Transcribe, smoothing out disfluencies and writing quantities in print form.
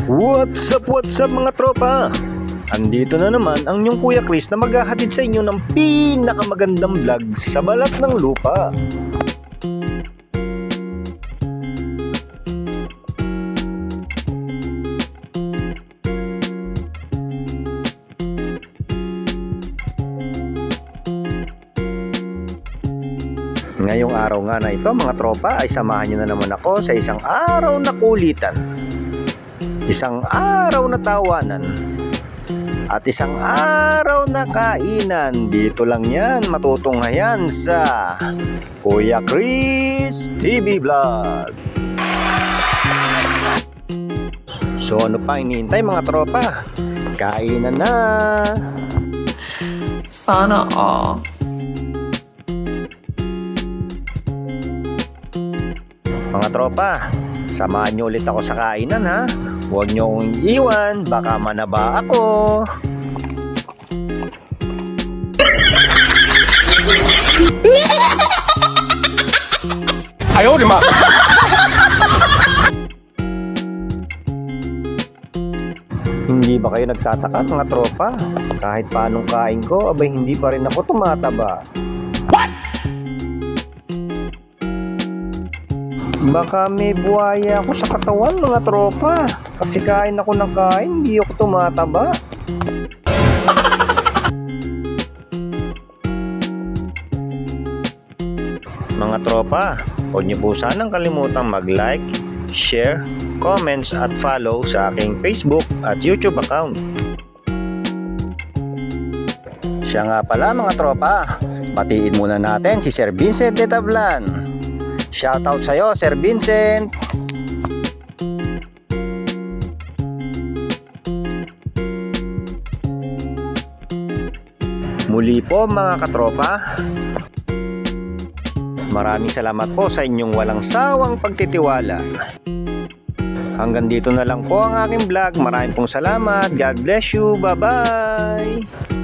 What's up mga tropa? Andito na naman ang inyong Kuya Chris na maghahatid sa inyo ng pinakamagandang vlog sa balat ng lupa. Ngayong araw nga na ito mga tropa ay samahan nyo na naman ako sa isang araw na kulitan, isang araw na tawanan, at isang araw na kainan. Dito lang yan matutunghayan sa Kuya Chris TV Vlog. So ano pa hinihintay mga tropa? Kainan na! Sana all. Mga tropa, samahan nyo ulit ako sa kainan ha. Huwag nyo akong iiwan, baka manaba ako. Ayaw, di ma! Hindi ba kayo nagtataka mga tropa? Kahit paanong kain ko, abay hindi pa rin ako tumataba. Baka may buhaya ako sa katawan mga tropa. Kasi kain ako ng kain, hindi ako tumataba. Mga tropa, huwag niyo po sanang kalimutang mag-like, share, comments at follow sa aking Facebook at YouTube account. Siya nga pala mga tropa, batiin muna natin si Sir Vincent de Tablan. Shoutout sa'yo, Sir Vincent! Muli po mga katropa, maraming salamat po sa inyong walang sawang pagtitiwala. Hanggang dito na lang po ang aking vlog. Maraming pong salamat. God bless you. Bye-bye!